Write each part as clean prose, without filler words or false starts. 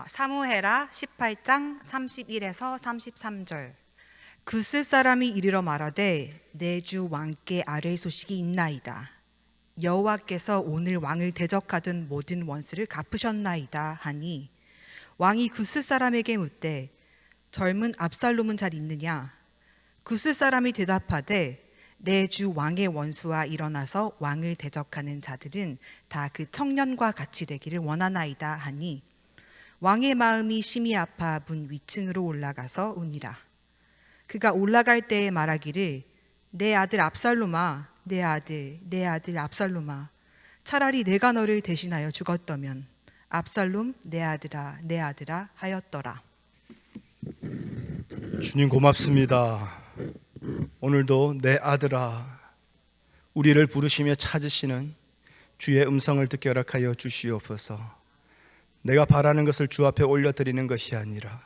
사무엘하 18장 31에서 33절. 굿을 사람이 이르러 말하되 내 주 왕께 아뢰 소식이 있나이다. 여호와께서 오늘 왕을 대적하던 모든 원수를 갚으셨나이다 하니 왕이 굿을 사람에게 묻되 젊은 압살롬은 잘 있느냐? 굿을 사람이 대답하되 내 주 왕의 원수와 일어나서 왕을 대적하는 자들은 다 그 청년과 같이 되기를 원하나이다 하니 왕의 마음이 심히 아파 문 위층으로 올라가서 우니라. 그가 올라갈 때에 말하기를 내 아들 압살롬아, 내 아들 압살롬아, 차라리 내가 너를 대신하여 죽었더면 압살롬 내 아들아 하였더라. 주님 고맙습니다. 오늘도 내 아들아, 우리를 부르시며 찾으시는 주의 음성을 듣게 허락하여 주시옵소서. 내가 바라는 것을 주 앞에 올려드리는 것이 아니라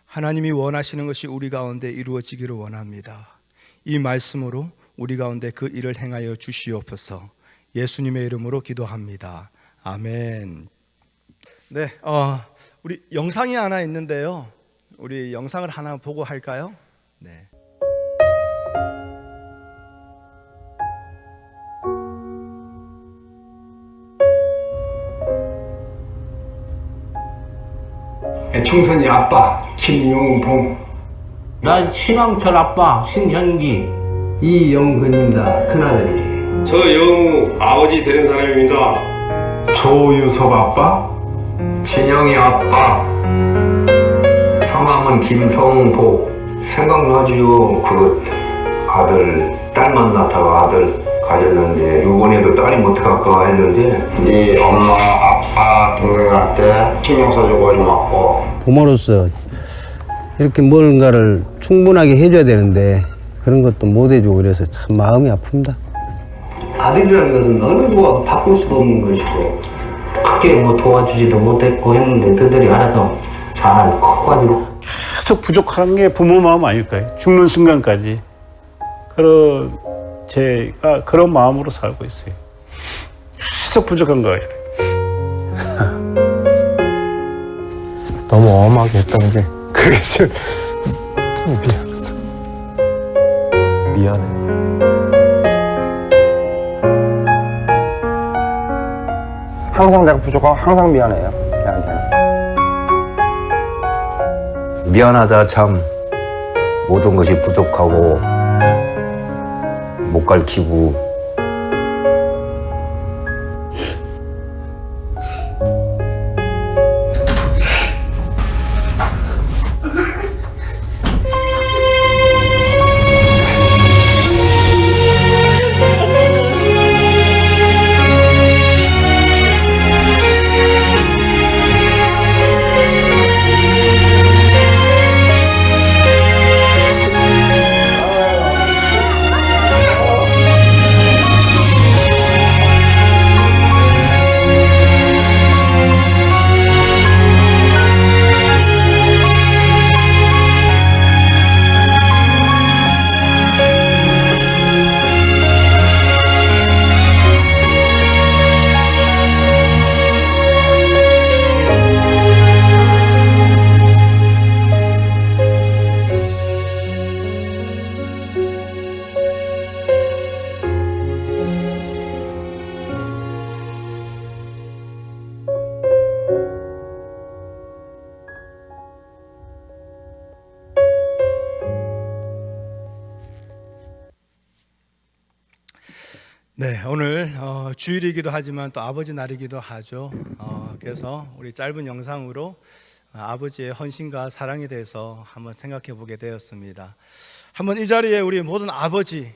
하나님이 원하시는 것이 우리 가운데 이루어지기를 원합니다. 이 말씀으로 우리 가운데 그 일을 행하여 주시옵소서. 예수님의 이름으로 기도합니다. 아멘. 네, 우리 영상이 하나 있는데요. 우리 영상을 하나 보고 할까요? 네. 총선이 아빠 김용봉, 난 신왕철 아빠 신현기. 이영근입니다. 큰아들이. 저 영우 아버지 되는 사람입니다. 조유섭 아빠, 진영이 아빠. 성함은 김성복. 생각나지요. 그 아들 딸 만나다가 아들 가졌는데 요번에도 딸이 못할까 했는데 네 엄마, 아빠, 동생한테 신경 써주고 고맙고. 부모로서 이렇게 뭔가를 충분하게 해줘야 되는데 그런 것도 못 해주고 그래서 참 마음이 아픕니다. 아들이라는 것은 어느 누가 바꿀 수도 없는 것이고 크게 뭐 도와주지도 못했고 했는데 그들이 알아서 잘 커가지고. 계속 부족한 게 부모 마음 아닐까요? 죽는 순간까지 제가 그런 마음으로 살고 있어요. 계속 부족한 거예요. 너무 엄하게 했던 게 그게 좀 미안해요. 항상 내가 부족하고 항상 미안해요. 걔한테는. 미안하다 참. 모든 것이 부족하고 못 가르치고 네, 오늘 주일이기도 하지만 또 아버지 날이기도 하죠. 그래서 우리 짧은 영상으로 아버지의 헌신과 사랑에 대해서 한번 생각해 보게 되었습니다. 한번 이 자리에 우리 모든 아버지,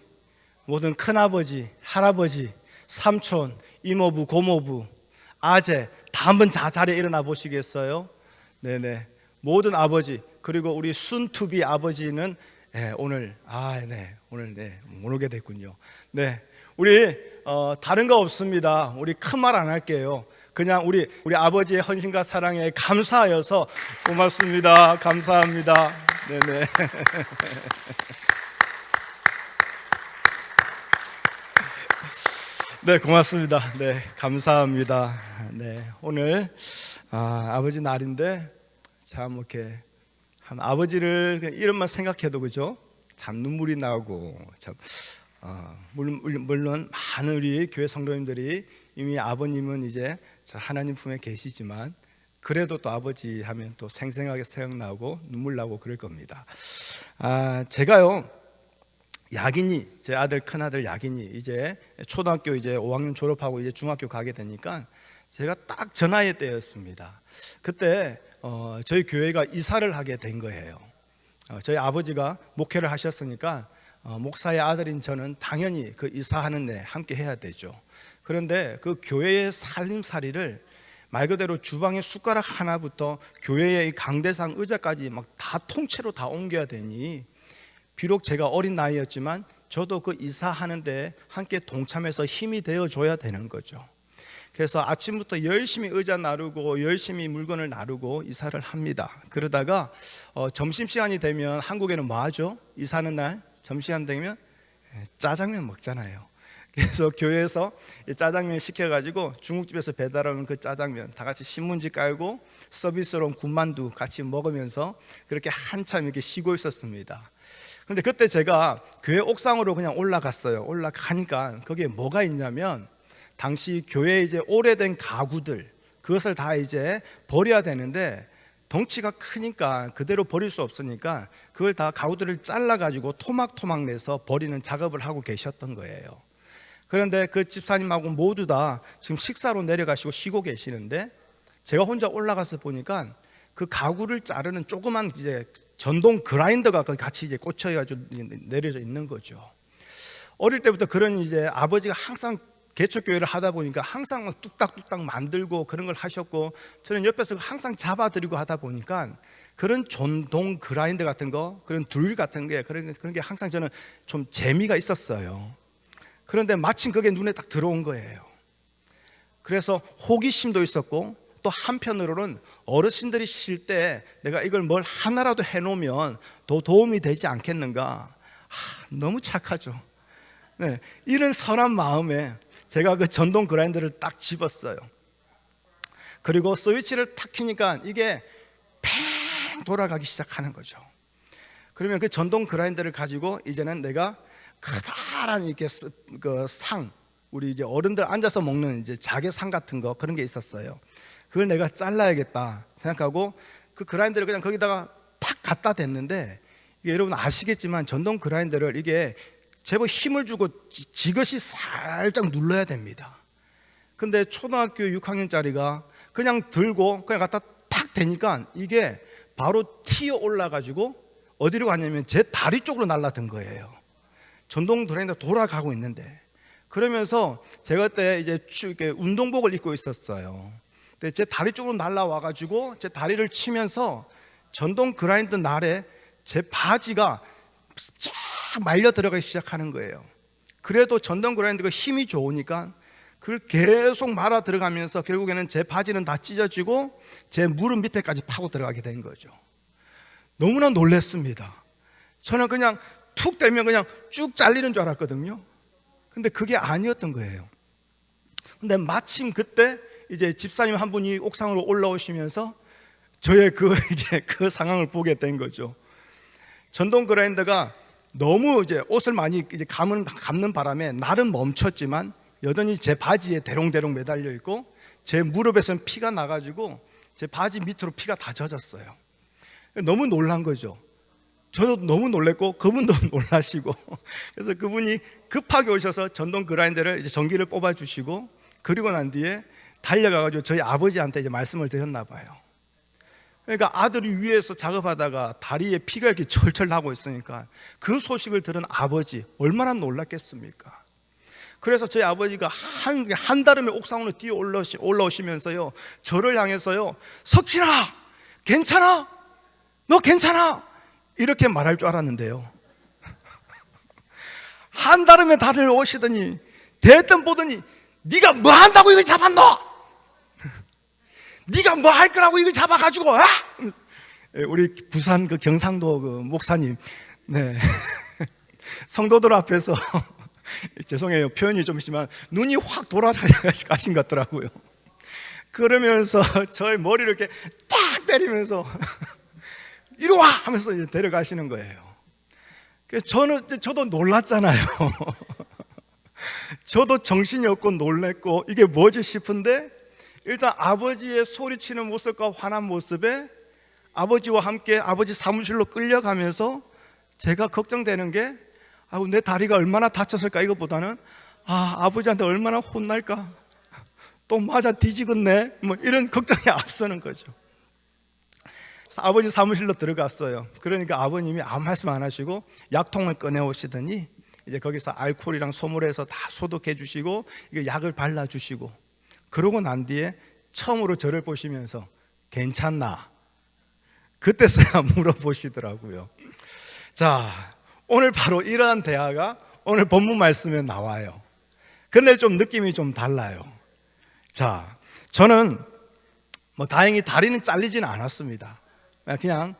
모든 큰아버지, 할아버지, 삼촌, 이모부, 고모부, 아재 다 한번 자리에 일어나 보시겠어요? 네네, 모든 아버지 그리고 우리 순투비 아버지는 오늘 못 오게 됐군요. 네. 우리 다른 거 없습니다. 우리 큰 말 안 할게요. 그냥 우리 아버지의 헌신과 사랑에 감사하여서 고맙습니다. 감사합니다. 네네. 네, 고맙습니다. 네, 감사합니다. 네, 오늘 아버지 날인데 참 이렇게 한 아버지를 이름만 생각해도 그죠? 참 눈물이 나고 참 물론 많은 우리 교회 성도님들이 이미 아버님은 이제 하나님 품에 계시지만 그래도 또 아버지 하면 또 생생하게 생각나고 눈물 나고 그럴 겁니다. 제가요 야긴이 제 아들 큰 아들 야긴이 이제 초등학교 이제 5학년 졸업하고 이제 중학교 가게 되니까 제가 딱 저 나이 때였습니다. 그때 저희 교회가 이사를 하게 된 거예요. 저희 아버지가 목회를 하셨으니까 목사의 아들인 저는 당연히 그 이사하는 데 함께 해야 되죠. 그런데 그 교회의 살림살이를 말 그대로 주방의 숟가락 하나부터 교회의 강대상 의자까지 막 다 통째로 다 옮겨야 되니 비록 제가 어린 나이였지만 저도 그 이사하는데 함께 동참해서 힘이 되어줘야 되는 거죠. 그래서 아침부터 열심히 의자 나르고 열심히 물건을 나르고 이사를 합니다. 그러다가 점심시간이 되면 한국에는 뭐 하죠? 이사하는 날 점심시간 되면 짜장면 먹잖아요. 그래서 교회에서 짜장면 시켜가지고 중국집에서 배달하는 그 짜장면 다 같이 신문지 깔고 서비스로 온 군만두 같이 먹으면서 그렇게 한참 이렇게 쉬고 있었습니다. 근데 그때 제가 교회 옥상으로 그냥 올라갔어요. 올라가니까 거기에 뭐가 있냐면 당시 교회에 이제 오래된 가구들 그것을 다 이제 버려야 되는데 덩치가 크니까 그대로 버릴 수 없으니까 그걸 다 가구들을 잘라가지고 토막토막 내서 버리는 작업을 하고 계셨던 거예요. 그런데 그 집사님하고 모두 다 지금 식사로 내려가시고 쉬고 계시는데 제가 혼자 올라가서 보니까 그 가구를 자르는 조그만 이제 전동 그라인더가 같이 이제 꽂혀가지고 내려져 있는 거죠. 어릴 때부터 그런 이제 아버지가 항상 개척교회를 하다 보니까 항상 막 뚝딱뚝딱 만들고 그런 걸 하셨고 저는 옆에서 항상 잡아드리고 하다 보니까 그런 전동 그라인더 같은 거 그런 줄 같은 게 그런 게 항상 저는 좀 재미가 있었어요. 그런데 마침 그게 눈에 딱 들어온 거예요. 그래서 호기심도 있었고 또 한편으로는 어르신들이 쉴 때 내가 이걸 뭘 하나라도 해놓으면 더 도움이 되지 않겠는가. 너무 착하죠. 네, 이런 선한 마음에 제가 그 전동 그라인더를 딱 집었어요. 그리고 스위치를 탁 켜니까 이게 팽 돌아가기 시작하는 거죠. 그러면 그 전동 그라인더를 가지고 이제는 내가 커다란 이렇게 그 상, 우리 이제 어른들 앉아서 먹는 이제 자개상 같은 거 그런 게 있었어요. 그걸 내가 잘라야겠다 생각하고 그 그라인더를 그냥 거기다가 탁 갖다 댔는데 이게 여러분 아시겠지만 전동 그라인더를 이게 제법 힘을 주고 지그시 살짝 눌러야 됩니다. 근데 초등학교 6학년짜리가 그냥 들고 그냥 갖다 탁 대니까 이게 바로 튀어 올라가지고 어디로 갔냐면 제 다리 쪽으로 날아든 거예요. 전동 그라인더 돌아가고 있는데 그러면서 제가 그때 이제 이렇게 운동복을 입고 있었어요. 근데 제 다리 쪽으로 날아와가지고 제 다리를 치면서 전동 그라인더 날에 제 바지가 쫙 말려 들어가기 시작하는 거예요. 그래도 전동 그라인더가 힘이 좋으니까 그걸 계속 말아 들어가면서 결국에는 제 바지는 다 찢어지고 제 무릎 밑에까지 파고 들어가게 된 거죠. 너무나 놀랐습니다. 저는 그냥 툭 대면 그냥 쭉 잘리는 줄 알았거든요. 근데 그게 아니었던 거예요. 근데 마침 그때 이제 집사님 한 분이 옥상으로 올라오시면서 저의 그 상황을 보게 된 거죠. 전동 그라인더가 너무 이제 옷을 많이 이제 감는 바람에 날은 멈췄지만 여전히 제 바지에 대롱대롱 매달려 있고 제 무릎에서는 피가 나가지고 제 바지 밑으로 피가 다 젖었어요. 너무 놀란 거죠. 저도 너무 놀랬고 그분도 놀라시고 그래서 그분이 급하게 오셔서 전동 그라인더를 이제 전기를 뽑아주시고 그리고 난 뒤에 달려가가지고 저희 아버지한테 이제 말씀을 드렸나 봐요. 그러니까 아들이 위에서 작업하다가 다리에 피가 이렇게 철철 나고 있으니까 그 소식을 들은 아버지 얼마나 놀랐겠습니까? 그래서 저희 아버지가 한 달음에 옥상으로 뛰어 올라오시면서요 저를 향해서요 석진아 괜찮아? 너 괜찮아? 이렇게 말할 줄 알았는데요 한 달음에 다리를 오시더니 대뜸 보더니 네가 뭐 한다고 이걸 잡았노? 네가 뭐 할 거라고 이걸 잡아가지고 우리 부산 그 경상도 그 목사님 네 성도들 앞에서 죄송해요 표현이 좀 있지만 눈이 확 돌아가신 것 같더라고요. 그러면서 저의 머리를 이렇게 딱 때리면서 이리 와! 하면서 이제 데려가시는 거예요. 그래서 저도 놀랐잖아요. 저도 정신이 없고 놀랬고 이게 뭐지 싶은데, 일단 아버지의 소리치는 모습과 화난 모습에 아버지와 함께 아버지 사무실로 끌려가면서 제가 걱정되는 게, 내 다리가 얼마나 다쳤을까 이것보다는 아버지한테 얼마나 혼날까, 또 맞아 뒤지겠네, 뭐 이런 걱정이 앞서는 거죠. 그래서 아버지 사무실로 들어갔어요. 그러니까 아버님이 아무 말씀 안 하시고 약통을 꺼내 오시더니 이제 거기서 알코올이랑 소물해서 다 소독해 주시고 이거 약을 발라 주시고, 그러고 난 뒤에 처음으로 저를 보시면서 괜찮나? 그때서야 물어보시더라고요. 자, 오늘 바로 이러한 대화가 오늘 본문 말씀에 나와요. 그런데 좀 느낌이 좀 달라요. 자, 저는 다행히 다리는 잘리지는 않았습니다. 그냥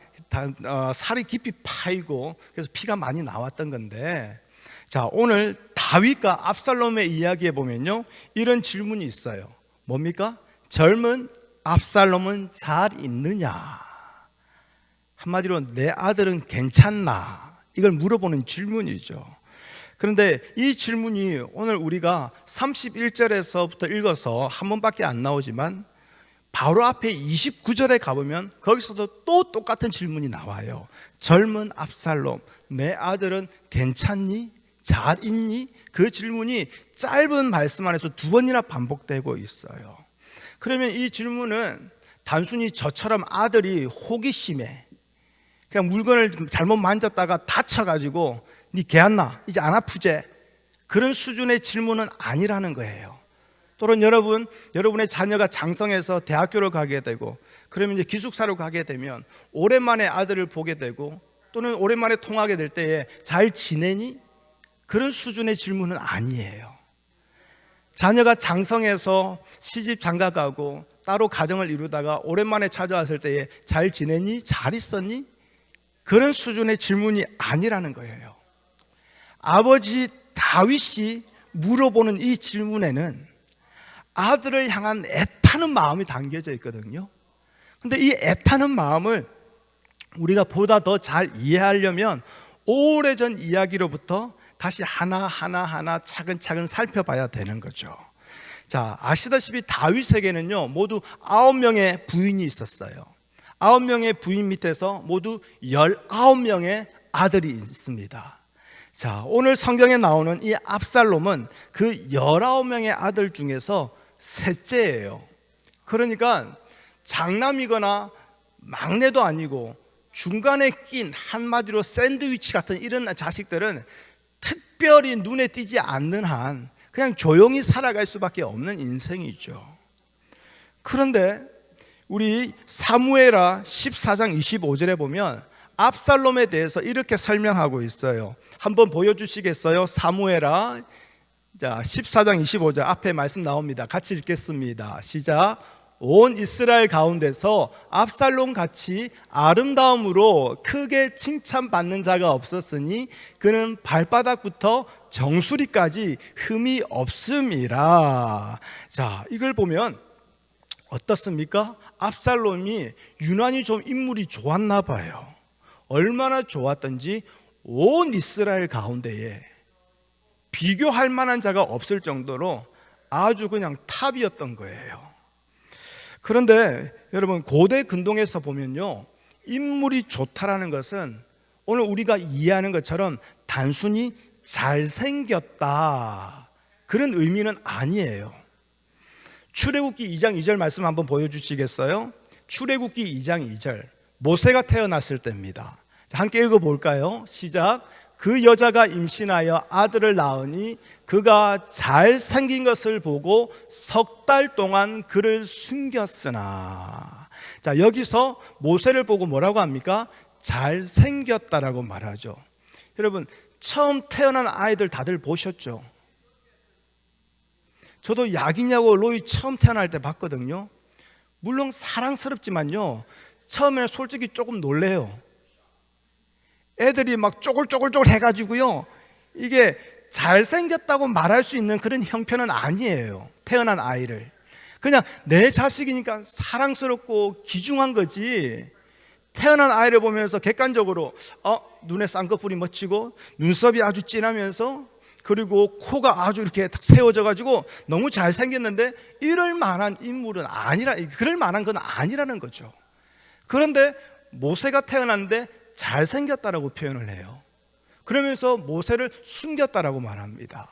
살이 깊이 파이고 그래서 피가 많이 나왔던 건데, 자, 오늘 다윗과 압살롬의 이야기에 보면요, 이런 질문이 있어요. 뭡니까? 젊은 압살롬은 잘 있느냐? 한마디로 내 아들은 괜찮나? 이걸 물어보는 질문이죠. 그런데 이 질문이 오늘 우리가 31절에서부터 읽어서 한 번밖에 안 나오지만 바로 앞에 29절에 가보면 거기서도 또 똑같은 질문이 나와요. 젊은 압살롬, 내 아들은 괜찮니? 잘 있니? 그 질문이 짧은 말씀 안에서 두 번이나 반복되고 있어요. 그러면 이 질문은 단순히 저처럼 아들이 호기심에 그냥 물건을 잘못 만졌다가 다쳐가지고 니 개 안 나? 이제 안 아프제? 그런 수준의 질문은 아니라는 거예요. 또는 여러분의 자녀가 장성해서 대학교를 가게 되고, 그러면 이제 기숙사로 가게 되면 오랜만에 아들을 보게 되고, 또는 오랜만에 통하게 될 때에 잘 지내니? 그런 수준의 질문은 아니에요. 자녀가 장성해서 시집 장가가고 따로 가정을 이루다가 오랜만에 찾아왔을 때에 잘 지내니? 잘 있었니? 그런 수준의 질문이 아니라는 거예요. 아버지 다윗이 물어보는 이 질문에는 아들을 향한 애타는 마음이 담겨져 있거든요. 근데 이 애타는 마음을 우리가 보다 더 잘 이해하려면 오래전 이야기로부터 다시 하나하나 차근차근 살펴봐야 되는 거죠. 자, 아시다시피 다윗에게는요 모두 9명의 부인이 있었어요. 9명의 부인 밑에서 모두 19명의 아들이 있습니다. 자, 오늘 성경에 나오는 이 압살롬은 그 19명의 아들 중에서 셋째예요. 그러니까 장남이거나 막내도 아니고 중간에 낀, 한마디로 샌드위치 같은 이런 자식들은 특별히 눈에 띄지 않는 한 그냥 조용히 살아갈 수밖에 없는 인생이죠. 그런데 우리 사무엘하 14장 25절에 보면 압살롬에 대해서 이렇게 설명하고 있어요. 한번 보여주시겠어요? 사무엘하 14장 25절 앞에 말씀 나옵니다. 같이 읽겠습니다. 시작. 온 이스라엘 가운데서 압살롬 같이 아름다움으로 크게 칭찬받는 자가 없었으니 그는 발바닥부터 정수리까지 흠이 없음이라. 자, 이걸 보면 어떻습니까? 압살롬이 유난히 좀 인물이 좋았나 봐요. 얼마나 좋았던지 온 이스라엘 가운데에 비교할 만한 자가 없을 정도로 아주 그냥 탑이었던 거예요. 그런데 여러분, 고대 근동에서 보면요, 인물이 좋다라는 것은 오늘 우리가 이해하는 것처럼 단순히 잘생겼다 그런 의미는 아니에요. 출애굽기 2장 2절 말씀 한번 보여주시겠어요? 출애굽기 2장 2절, 모세가 태어났을 때입니다. 자, 함께 읽어볼까요? 시작. 그 여자가 임신하여 아들을 낳으니 그가 잘생긴 것을 보고 석 달 동안 그를 숨겼으나. 자, 여기서 모세를 보고 뭐라고 합니까? 잘생겼다라고 말하죠. 여러분, 처음 태어난 아이들 다들 보셨죠? 저도 야기냐고 로이 처음 태어날 때 봤거든요. 물론 사랑스럽지만요, 처음에는 솔직히 조금 놀래요. 애들이 막 쪼글쪼글 해가지고요, 이게 잘생겼다고 말할 수 있는 그런 형편은 아니에요, 태어난 아이를. 그냥 내 자식이니까 사랑스럽고 귀중한 거지. 태어난 아이를 보면서 객관적으로 눈에 쌍꺼풀이 멋지고 눈썹이 아주 진하면서 그리고 코가 아주 이렇게 딱 세워져 가지고 너무 잘생겼는데 이럴 만한 인물은 아니라, 그럴 만한 건 아니라는 거죠. 그런데 모세가 태어났는데 잘생겼다라고 표현을 해요. 그러면서 모세를 숨겼다라고 말합니다.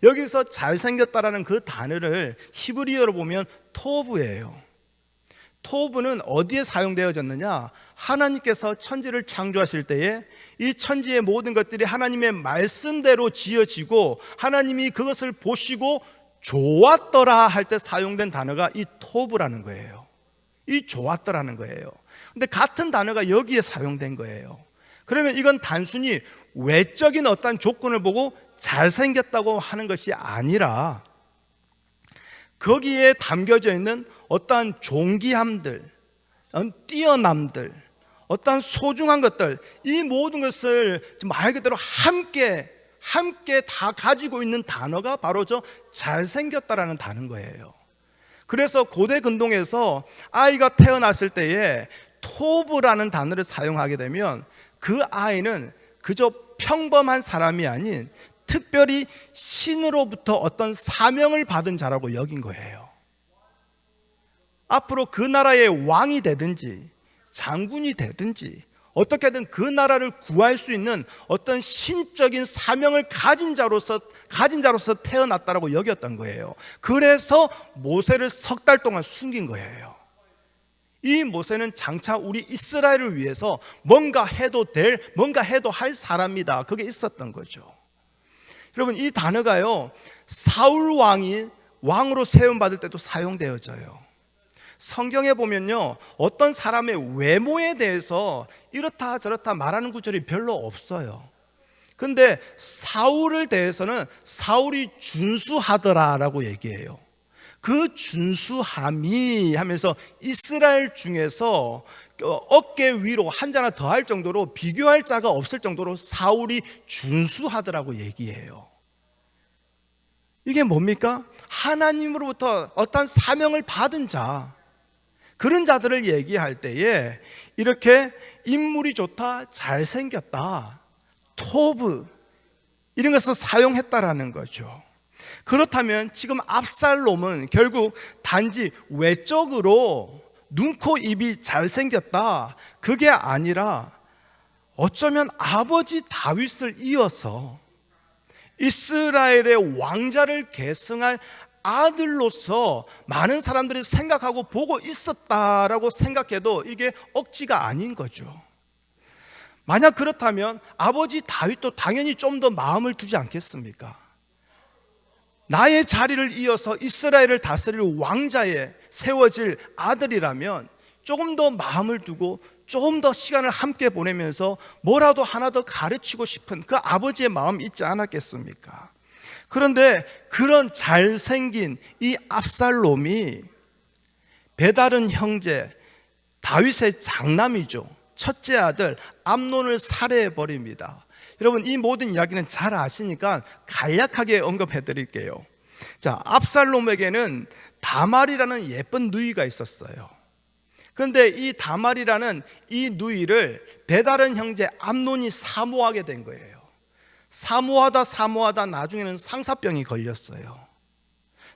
여기서 잘생겼다라는 그 단어를 히브리어로 보면 토브예요. 토브는 어디에 사용되어졌느냐? 하나님께서 천지를 창조하실 때에 이 천지의 모든 것들이 하나님의 말씀대로 지어지고 하나님이 그것을 보시고 좋았더라 할 때 사용된 단어가 이 토브라는 거예요. 이 좋았더라는 거예요. 근데 같은 단어가 여기에 사용된 거예요. 그러면 이건 단순히 외적인 어떤 조건을 보고 잘생겼다고 하는 것이 아니라 거기에 담겨져 있는 어떠한 존귀함들, 뛰어남들, 어떠한 소중한 것들, 이 모든 것을 말 그대로 함께 다 가지고 있는 단어가 바로 저 잘생겼다라는 단어인 거예요. 그래서 고대 근동에서 아이가 태어났을 때에 토브라는 단어를 사용하게 되면 그 아이는 그저 평범한 사람이 아닌 특별히 신으로부터 어떤 사명을 받은 자라고 여긴 거예요. 앞으로 그 나라의 왕이 되든지 장군이 되든지 어떻게든 그 나라를 구할 수 있는 어떤 신적인 사명을 가진 자로서 태어났다라고 여겼던 거예요. 그래서 모세를 3달 동안 숨긴 거예요. 이 모세는 장차 우리 이스라엘을 위해서 뭔가 해도 할 사람이다. 그게 있었던 거죠. 여러분, 이 단어가요, 사울 왕이 왕으로 세움받을 때도 사용되어져요. 성경에 보면요, 어떤 사람의 외모에 대해서 이렇다 저렇다 말하는 구절이 별로 없어요. 근데 사울을 대해서는 사울이 준수하더라라고 얘기해요. 그 준수함이 하면서 이스라엘 중에서 어깨 위로 한 자나 더 할 정도로 비교할 자가 없을 정도로 사울이 준수하더라고 얘기해요. 이게 뭡니까? 하나님으로부터 어떤 사명을 받은 자, 그런 자들을 얘기할 때에 이렇게 인물이 좋다, 잘생겼다, 토브 이런 것을 사용했다라는 거죠. 그렇다면 지금 압살롬은 결국 단지 외적으로 눈, 코, 입이 잘생겼다, 그게 아니라 어쩌면 아버지 다윗을 이어서 이스라엘의 왕자를 계승할 아들로서 많은 사람들이 생각하고 보고 있었다라고 생각해도 이게 억지가 아닌 거죠. 만약 그렇다면 아버지 다윗도 당연히 좀 더 마음을 두지 않겠습니까? 나의 자리를 이어서 이스라엘을 다스릴 왕자에 세워질 아들이라면 조금 더 마음을 두고 조금 더 시간을 함께 보내면서 뭐라도 하나 더 가르치고 싶은 그 아버지의 마음이 있지 않았겠습니까? 그런데 그런 잘생긴 이 압살롬이 배다른 형제 다윗의 장남이죠, 첫째 아들 암논을 살해해 버립니다. 여러분, 이 모든 이야기는 잘 아시니까 간략하게 언급해 드릴게요. 자, 압살롬에게는 다말이라는 예쁜 누이가 있었어요. 그런데 이 다말이라는 이 누이를 배다른 형제 암논이 사모하게 된 거예요. 사모하다 나중에는 상사병이 걸렸어요.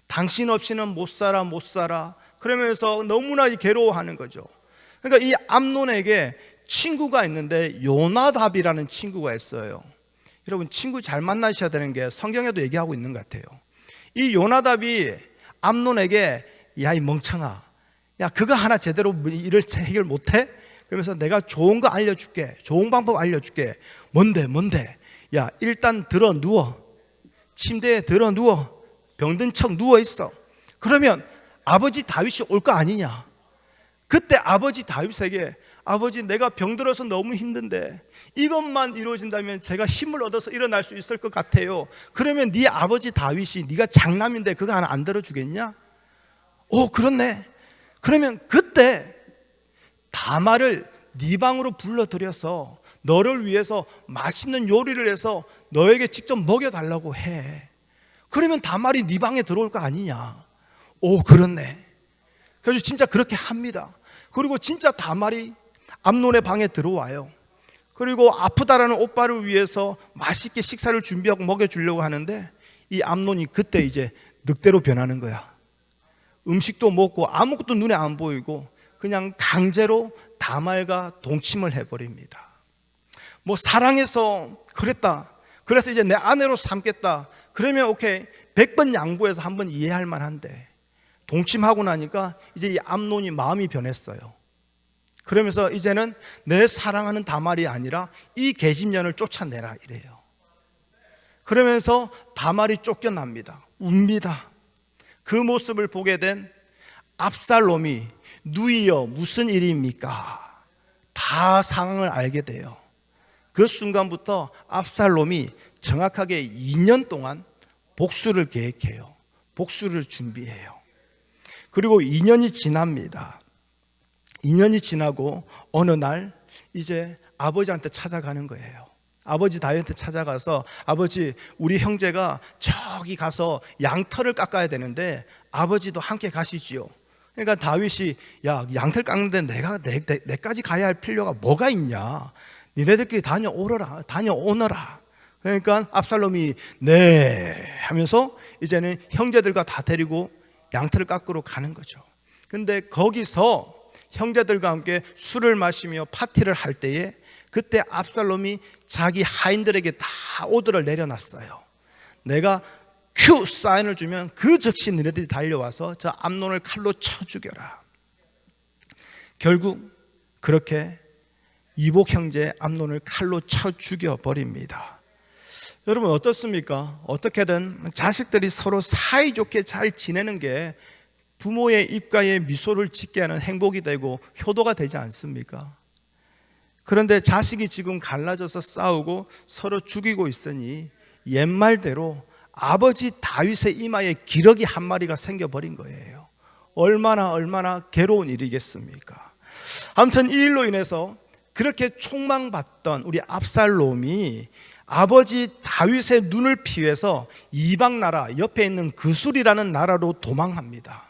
당신 없이는 못 살아 그러면서 너무나 괴로워하는 거죠. 그러니까 이 암논에게 친구가 있는데 요나답이라는 친구가 있어요. 여러분, 친구 잘 만나셔야 되는 게 성경에도 얘기하고 있는 것 같아요. 이 요나답이 암논에게 야, 이 멍청아, 야, 그거 하나 제대로 일을 해결 못해? 그러면서 내가 좋은 거 알려줄게, 좋은 방법 알려줄게. 뭔데? 야, 일단 들어 누워, 침대에 들어 누워, 병든 척 누워 있어. 그러면 아버지 다윗이 올 거 아니냐. 그때 아버지 다윗에게 아버지, 내가 병들어서 너무 힘든데 이것만 이루어진다면 제가 힘을 얻어서 일어날 수 있을 것 같아요. 그러면 네 아버지 다윗이 네가 장남인데 그거 하나 안 들어주겠냐? 오, 그렇네. 그러면 그때 다말을 네 방으로 불러들여서 너를 위해서 맛있는 요리를 해서 너에게 직접 먹여달라고 해. 그러면 다말이 네 방에 들어올 거 아니냐? 오, 그렇네. 그래서 진짜 그렇게 합니다. 그리고 진짜 다말이 암논의 방에 들어와요. 그리고 아프다라는 오빠를 위해서 맛있게 식사를 준비하고 먹여주려고 하는데 이 암논이 그때 이제 늑대로 변하는 거야. 음식도 먹고 아무것도 눈에 안 보이고 그냥 강제로 다말과 동침을 해버립니다. 뭐 사랑해서 그랬다. 그래서 이제 내 아내로 삼겠다. 그러면 오케이 100번 양보해서 한번 이해할 만한데 동침하고 나니까 이제 이 암논이 마음이 변했어요. 그러면서 이제는 내 사랑하는 다말이 아니라 이 계집년을 쫓아내라 이래요. 그러면서 다말이 쫓겨납니다. 웁니다. 그 모습을 보게 된 압살롬이 누이여 무슨 일입니까? 다 상황을 알게 돼요. 그 순간부터 압살롬이 정확하게 2년 동안 복수를 계획해요. 복수를 준비해요. 그리고 2년이 지납니다. 2년이 지나고 어느 날 이제 아버지한테 찾아가는 거예요. 아버지 다윗한테 찾아가서 아버지 우리 형제가 저기 가서 양털을 깎아야 되는데 아버지도 함께 가시지요. 그러니까 다윗이 야 양털 깎는데 내가 내까지 가야 할 필요가 뭐가 있냐. 니네들끼리 다녀오너라. 그러니까 압살롬이 네 하면서 이제는 형제들과 다 데리고 양털을 깎으러 가는 거죠. 근데 거기서 형제들과 함께 술을 마시며 파티를 할 때에 그때 압살롬이 자기 하인들에게 다 오더를 내려놨어요. 내가 큐 사인을 주면 그 즉시 너희들이 달려와서 저 암논을 칼로 쳐 죽여라. 결국 그렇게 이복 형제 암논을 칼로 쳐 죽여버립니다. 여러분 어떻습니까? 어떻게든 자식들이 서로 사이좋게 잘 지내는 게 부모의 입가에 미소를 짓게 하는 행복이 되고 효도가 되지 않습니까? 그런데 자식이 지금 갈라져서 싸우고 서로 죽이고 있으니 옛말대로 아버지 다윗의 이마에 기러기 한 마리가 생겨버린 거예요. 얼마나 괴로운 일이겠습니까? 아무튼 이 일로 인해서 그렇게 총망받던 우리 압살롬이 아버지 다윗의 눈을 피해서 이방 나라 옆에 있는 그술이라는 나라로 도망합니다.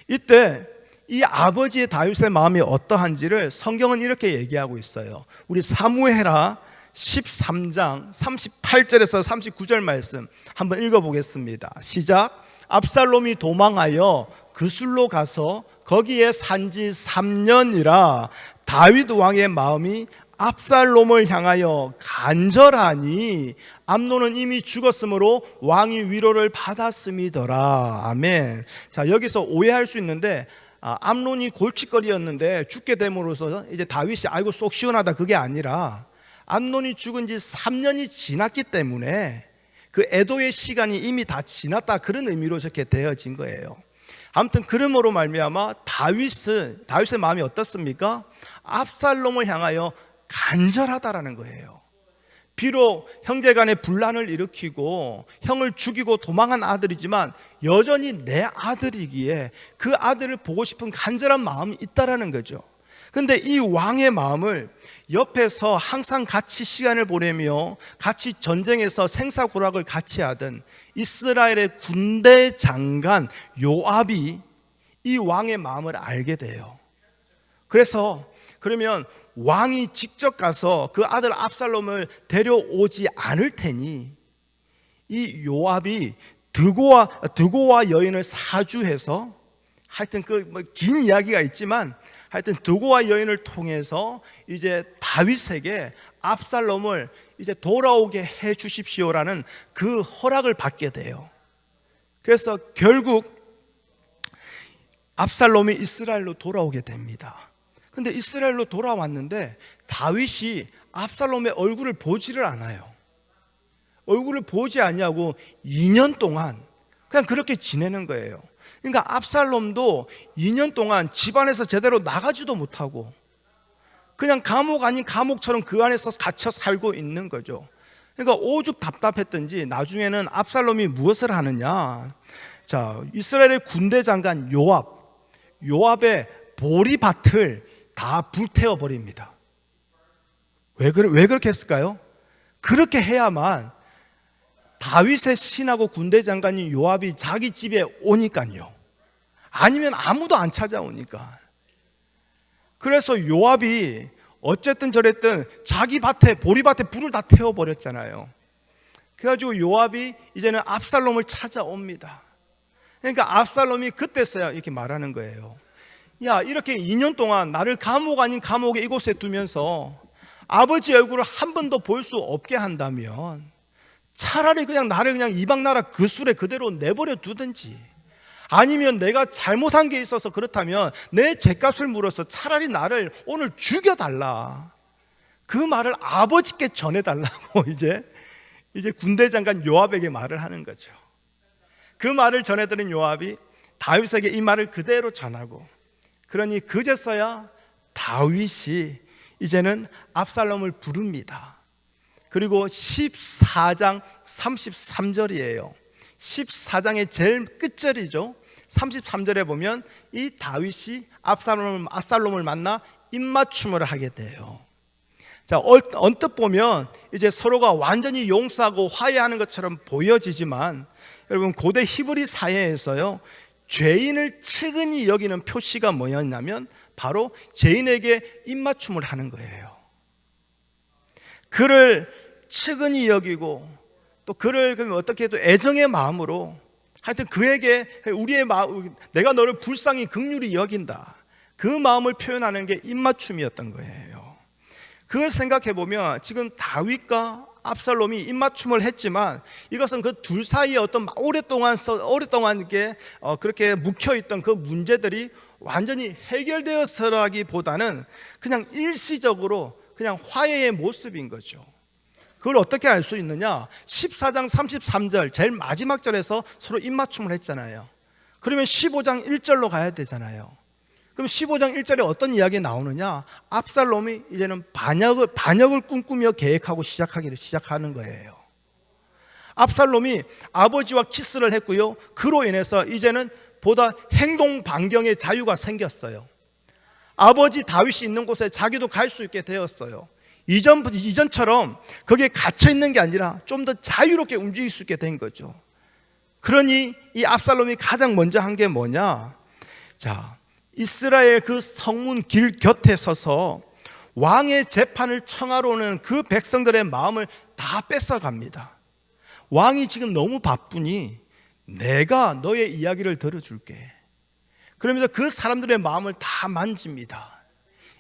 이때 이 아버지의 다윗의 마음이 어떠한지를 성경은 이렇게 얘기하고 있어요. 우리 사무엘하 13장 38절에서 39절 말씀 한번 읽어보겠습니다. 시작. 압살롬이 도망하여 그술로 가서 거기에 산지 3년이라 다윗 왕의 마음이 압살롬을 향하여 간절하니 암논은 이미 죽었으므로 왕이 위로를 받았음이더라. 아멘. 자, 여기서 오해할 수 있는데 암논이 골칫거리였는데 죽게 됨으로써 이제 다윗이 아이고 속 시원하다 그게 아니라 암논이 죽은 지 3년이 지났기 때문에 그 애도의 시간이 이미 다 지났다 그런 의미로 저렇게 되어진 거예요. 아무튼 그러므로 말미암아 다윗의 마음이 어떻습니까? 압살롬을 향하여 간절하다라는 거예요. 비록 형제간에 분란을 일으키고 형을 죽이고 도망한 아들이지만 여전히 내 아들이기에 그 아들을 보고 싶은 간절한 마음이 있다라는 거죠. 근데 이 왕의 마음을 옆에서 항상 같이 시간을 보내며 같이 전쟁에서 생사고락을 같이 하던 이스라엘의 군대 장관 요압이 이 왕의 마음을 알게 돼요. 그래서 그러면 왕이 직접 가서 그 아들 압살롬을 데려오지 않을 테니 이 요압이 드고와 여인을 사주해서 하여튼 그 긴 이야기가 있지만 하여튼 드고와 여인을 통해서 이제 다윗에게 압살롬을 이제 돌아오게 해 주십시오라는 그 허락을 받게 돼요. 그래서 결국 압살롬이 이스라엘로 돌아오게 됩니다. 근데 이스라엘로 돌아왔는데 다윗이 압살롬의 얼굴을 보지를 않아요. 얼굴을 보지 않냐고 2년 동안 그냥 그렇게 지내는 거예요. 그러니까 압살롬도 2년 동안 집안에서 제대로 나가지도 못하고 그냥 감옥 아닌 감옥처럼 그 안에서 갇혀 살고 있는 거죠. 그러니까 오죽 답답했던지 나중에는 압살롬이 무엇을 하느냐. 자, 이스라엘의 군대 장관 요압의 보리밭을 다 불태워 버립니다. 왜 그렇게 했을까요? 그렇게 해야만 다윗의 신하고 군대 장관인 요압이 자기 집에 오니까요. 아니면 아무도 안 찾아오니까. 그래서 요압이 어쨌든 저랬든 자기 밭에, 보리밭에 불을 다 태워버렸잖아요. 그래가지고 요압이 이제는 압살롬을 찾아옵니다. 그러니까 압살롬이 그때서야 이렇게 말하는 거예요. 야, 이렇게 2년 동안 나를 감옥 아닌 감옥에 이곳에 두면서 아버지 얼굴을 한 번도 볼 수 없게 한다면 차라리 그냥 나를 그냥 이방 나라 그 술에 그대로 내버려 두든지, 아니면 내가 잘못한 게 있어서 그렇다면 내 죄값을 물어서 차라리 나를 오늘 죽여달라, 그 말을 아버지께 전해달라고 이제 군대 장관 요압에게 말을 하는 거죠. 그 말을 전해드린 요압이 다윗에게 이 말을 그대로 전하고, 그러니 그제서야 다윗이 이제는 압살롬을 부릅니다. 그리고 14장 33절이에요. 14장의 제일 끝절이죠. 33절에 보면 이 다윗이 압살롬을 만나 입맞춤을 하게 돼요. 자, 언뜻 보면 이제 서로가 완전히 용서하고 화해하는 것처럼 보여지지만, 여러분 고대 히브리 사회에서요, 죄인을 측은히 여기는 표시가 뭐였냐면 바로 죄인에게 입맞춤을 하는 거예요. 그를 측은히 여기고 또 그를 어떻게 해도 애정의 마음으로, 하여튼 그에게 우리의 마음, 내가 너를 불쌍히 긍휼히 여긴다, 그 마음을 표현하는 게 입맞춤이었던 거예요. 그걸 생각해 보면 지금 다윗과 압살롬이 입맞춤을 했지만 이것은 그 둘 사이에 어떤 오랫동안 이렇게 그렇게 묵혀있던 그 문제들이 완전히 해결되었으라기보다는 그냥 일시적으로 그냥 화해의 모습인 거죠. 그걸 어떻게 알 수 있느냐? 14장 33절 제일 마지막 절에서 서로 입맞춤을 했잖아요. 그러면 15장 1절로 가야 되잖아요. 그럼 15장 1절에 어떤 이야기 나오느냐? 압살롬이 이제는 반역을 꿈꾸며 계획하고 시작하는 거예요. 압살롬이 아버지와 키스를 했고요, 그로 인해서 이제는 보다 행동 반경의 자유가 생겼어요. 아버지 다윗이 있는 곳에 자기도 갈 수 있게 되었어요. 이전처럼 거기에 갇혀 있는 게 아니라 좀 더 자유롭게 움직일 수 있게 된 거죠. 그러니 이 압살롬이 가장 먼저 한 게 뭐냐? 자, 이스라엘 그 성문 길 곁에 서서 왕의 재판을 청하러 오는 그 백성들의 마음을 다 뺏어갑니다. 왕이 지금 너무 바쁘니 내가 너의 이야기를 들어줄게. 그러면서 그 사람들의 마음을 다 만집니다.